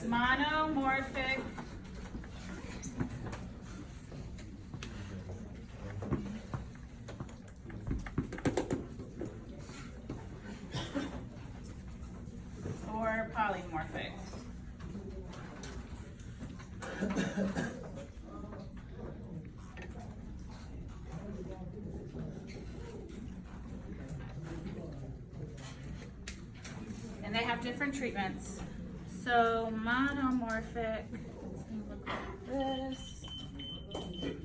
monomorphic or polymorphic. And they have different treatments. So monomorphic, it's gonna look like this. Okay.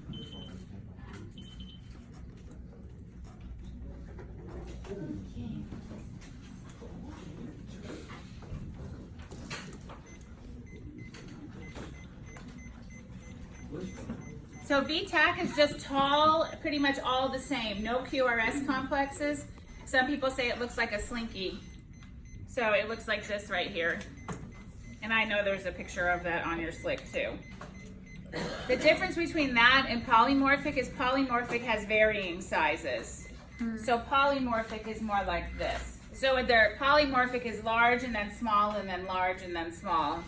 So VTAC is just tall, pretty much all the same, no QRS complexes. Some people say it looks like a slinky. So it looks like this right here. And I know there's a picture of that on your slick too. The difference between that and polymorphic is polymorphic has varying sizes. So polymorphic is more like this. So their polymorphic is large and then small and then large and then small.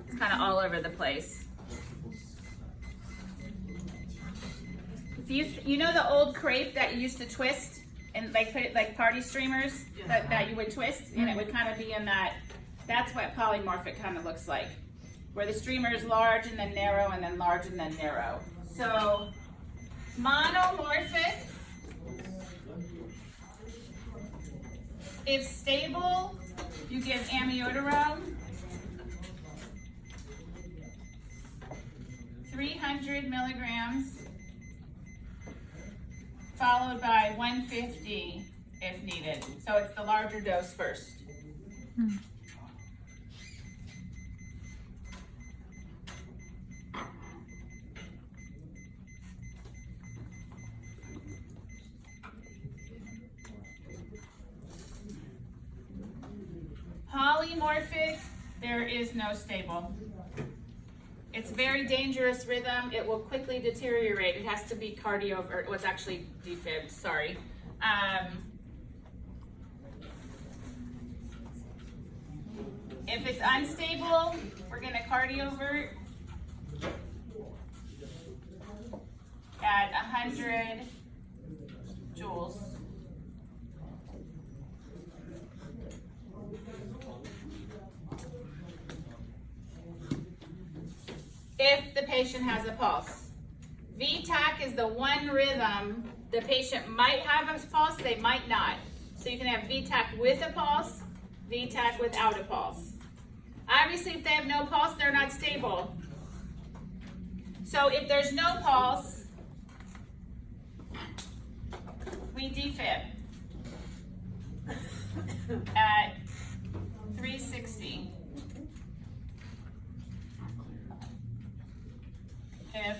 It's kind of all over the place. If you know the old crepe that you used to twist and like put it like party streamers that you would twist and it would kind of be in that. That's what polymorphic kind of looks like, where the streamer is large and then narrow and then large and then narrow. So monomorphic, if stable, you give amiodarone, 300 milligrams, followed by 150 if needed. So it's the larger dose first. Polymorphic, there is no stable. It's very dangerous rhythm. It will quickly deteriorate. It has to be cardio, or it was actually defib, sorry. If it's unstable, we're gonna cardiovert at 100 joules. If the patient has a pulse. VTAC is the one rhythm the patient might have a pulse, they might not. So you can have VTAC with a pulse, VTAC without a pulse. Obviously, if they have no pulse, they're not stable. So if there's no pulse, we defib at 360. If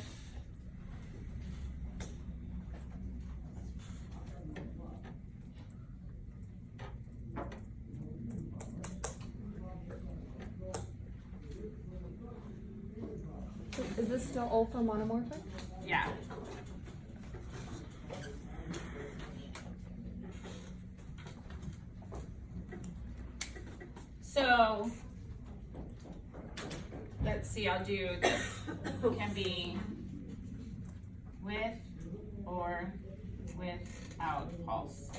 Is this still all for monomorphic? yeah. So let's see, I'll do this. Can be with or without pulse.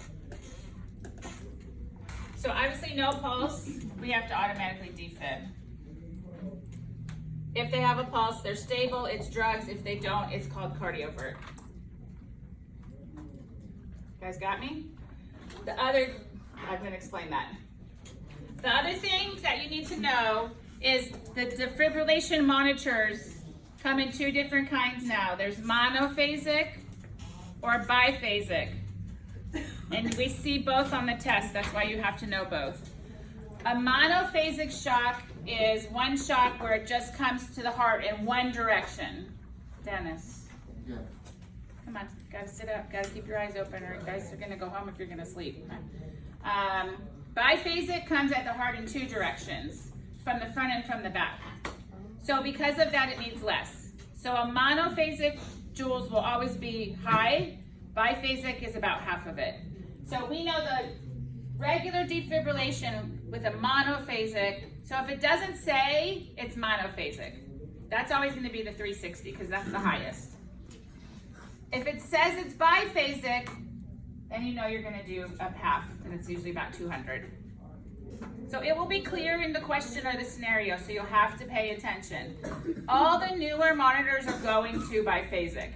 So obviously no pulse, we have to automatically defib. If they have a pulse, they're stable, it's drugs. If they don't, it's called cardiovert. You guys got me? I'm gonna explain that. The other thing that you need to know is the defibrillation monitors come in two different kinds now. There's monophasic or biphasic. And we see both on the test, that's why you have to know both. A monophasic shock is one shock where it just comes to the heart in one direction. Dennis. Yeah. Come on, guys, sit up. Guys, keep your eyes open, or you guys are gonna go home if you're gonna sleep. Biphasic comes at the heart in two directions, from the front and from the back. So because of that, it needs less. So a monophasic joules will always be high. Biphasic is about half of it. So we know the regular defibrillation with a monophasic So if it doesn't say, it's monophasic. That's always going to be the 360 because that's the highest. If it says it's biphasic, then you know you're going to do a half, and it's usually about 200. So it will be clear in the question or the scenario, so you'll have to pay attention. All the newer monitors are going to biphasic.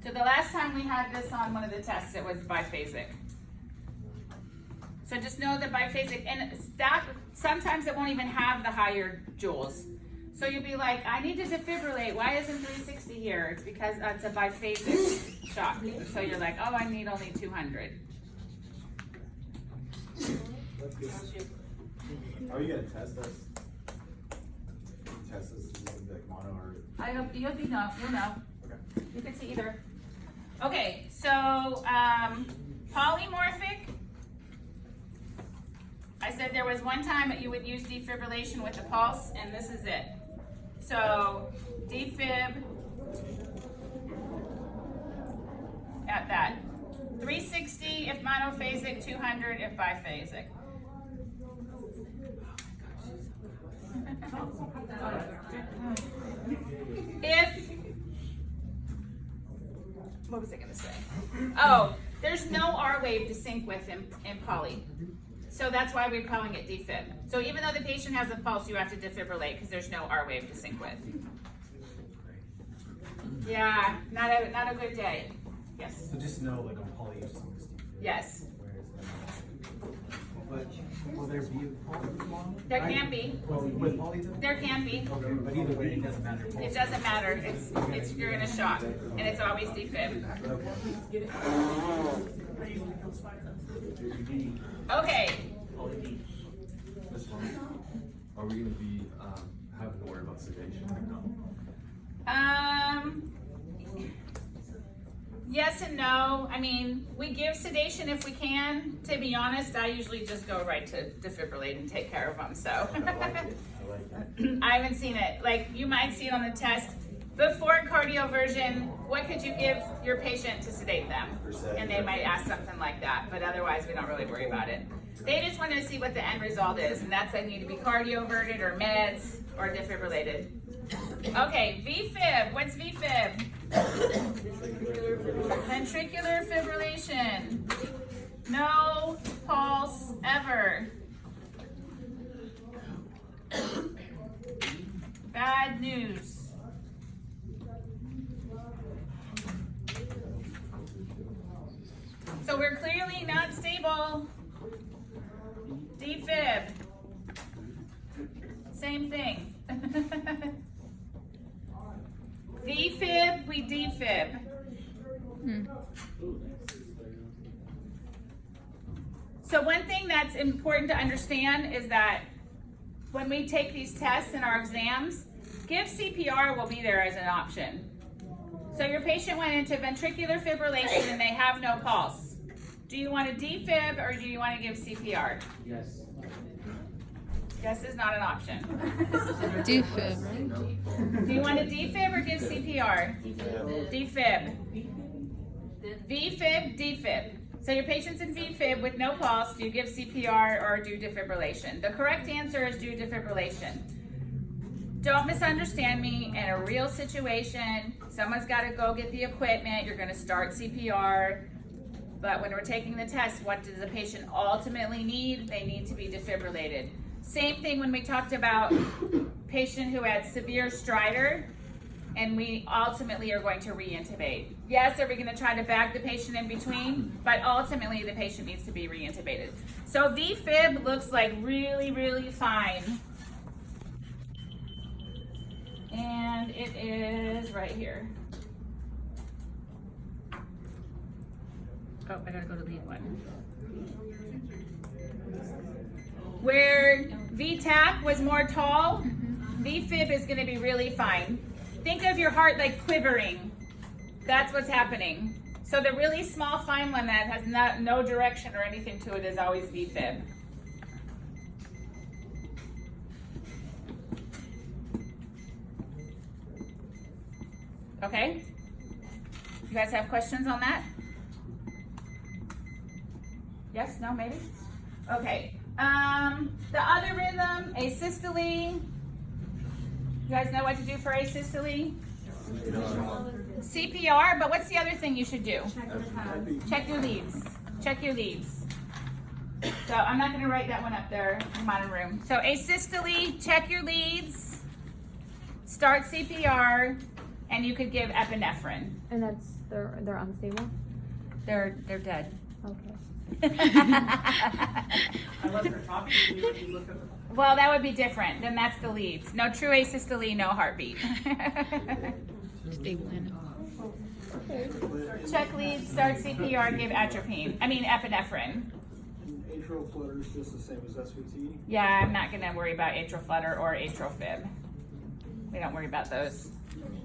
So the last time we had this on one of the tests, it was biphasic. So just know that biphasic, and that, sometimes it won't even have the higher joules. So you'll be like, I need to defibrillate. Why isn't 360 here? It's because it's a biphasic shock. So you're like, oh, I need only 200. Are you gonna test us? Test us using like mono or? I hope you'll know. Okay. You can see either. Okay, so polymorphic. I said there was one time that you would use defibrillation with a pulse, and this is it. So defib at that. 360 if monophasic, 200 if biphasic. What was I going to say? Oh, there's no R wave to sync with in poly. So that's why we're calling it defib. So even though the patient has a pulse, you have to defibrillate because there's no R wave to sync with. Yeah, not a good day. Yes. So just know, like on poly, it's always defib. Yes. But will there be a poly mono? There can be. With poly though? There can be. Okay, but either way, it doesn't matter. It doesn't matter. It's you're in a shock, and it's always defib. Okay. This one, are we going to be having to worry about sedation or no? Yes and no. I mean, we give sedation if we can. To be honest, I usually just go right to defibrillate and take care of them. So I like it. I haven't seen it. Like you might see it on the test. Before cardioversion, what could you give your patient to sedate them? And they might ask something like that, but otherwise we don't really worry about it. They just want to see what the end result is, and that's they need to be cardioverted or meds or defibrillated. Okay, VFib. What's VFib? Ventricular fibrillation. No pulse ever. Bad news. So we're clearly not stable. Defib. Same thing. VFib, we defib. So one thing that's important to understand is that when we take these tests in our exams, give CPR will be there as an option. So your patient went into ventricular fibrillation and they have no pulse. Do you want to defib or do you want to give CPR? Yes. Yes is not an option. Defib, right? Do you want to defib or give CPR? Defib. VFib, defib. So your patient's in VFib with no pulse. Do you give CPR or do defibrillation? The correct answer is do defibrillation. Don't misunderstand me. In a real situation, someone's got to go get the equipment. You're going to start CPR. But when we're taking the test, what does the patient ultimately need? They need to be defibrillated. Same thing when we talked about patient who had severe stridor, and we ultimately are going to re-intubate. Yes, are we going to try to bag the patient in between? But ultimately, the patient needs to be re-intubated. So VFib looks like really, really fine. And it is right here. Oh, I gotta go to lead one. Where VTAC was more tall, VFib is gonna be really fine. Think of your heart like quivering. That's what's happening. So the really small, fine one that has no direction or anything to it is always VFib. Okay? You guys have questions on that? Yes, no, maybe? Okay. The other rhythm, asystole. You guys know what to do for asystole? CPR, but what's the other thing you should do? Check your leads. Check your leads. So I'm not going to write that one up there in my room. So asystole, check your leads, start CPR, and you could give epinephrine. And that's they're unstable. They're dead. Okay. Unless they're talking, you look at the. Well, that would be different. Then that's the leads. No true asystole, no heartbeat. Stable animal. Check leads, start CPR, give epinephrine. Atrial flutter is just the same as SVT. Yeah, I'm not going to worry about atrial flutter or atrial fib. We don't worry about those.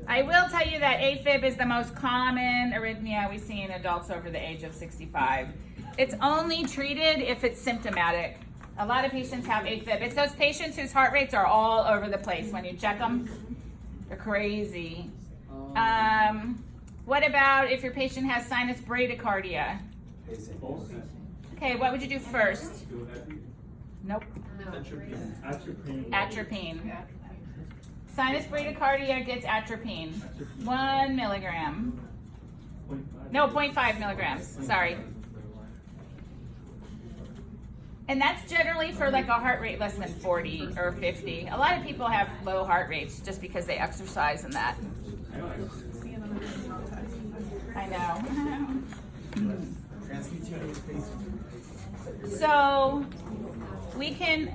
I will tell you that AFib is the most common arrhythmia we see in adults over the age of 65. It's only treated if it's symptomatic. A lot of patients have AFib. It's those patients whose heart rates are all over the place. When you check them, they're crazy. What about if your patient has sinus bradycardia? Okay, what would you do first? Nope. Atropine. Sinus bradycardia gets atropine. 1 milligram. No, 0.5 milligrams. Sorry. And that's generally for like a heart rate less than 40 or 50. A lot of people have low heart rates just because they exercise and that. I know. Transcutaneous pacing. So we can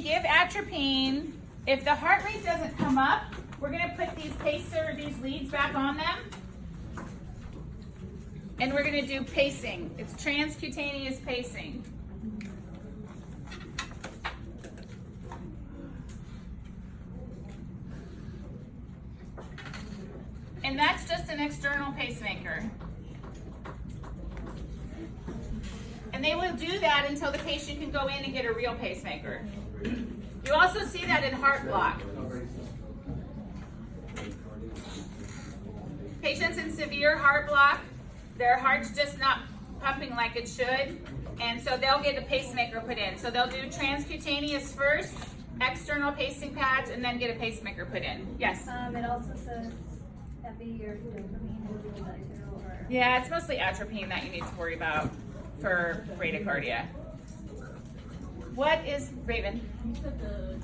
give atropine. If the heart rate doesn't come up, we're going to put these these leads back on them. And we're going to do pacing. It's transcutaneous pacing. And that's just an external pacemaker. And they will do that until the patient can go in and get a real pacemaker. You also see that in heart block. Patients in severe heart block, their heart's just not pumping like it should, and so they'll get a pacemaker put in. So they'll do transcutaneous first, external pacing pads, and then get a pacemaker put in. Yes? It also says epi or dopamine will do that too, or... Yeah, it's mostly atropine that you need to worry about for bradycardia. What is Raven? You said the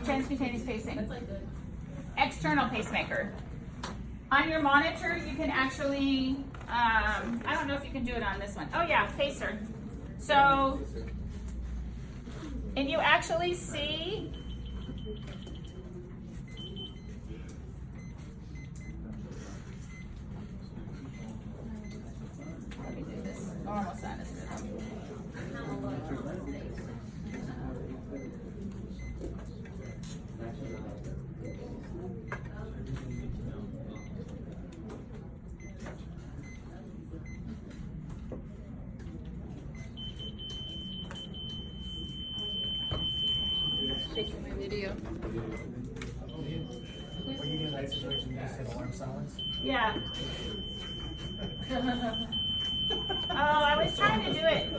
Transcutaneous pacing. that's like the External pacemaker. On your monitor, you can actually, I don't know if you can do it on this one. Oh yeah, pacer. So, and you actually see, let me do this, normal sinus rhythm. Shaking my video. When you get in that situation, you just hit alarm silence. Yeah. Oh, I was trying to do it.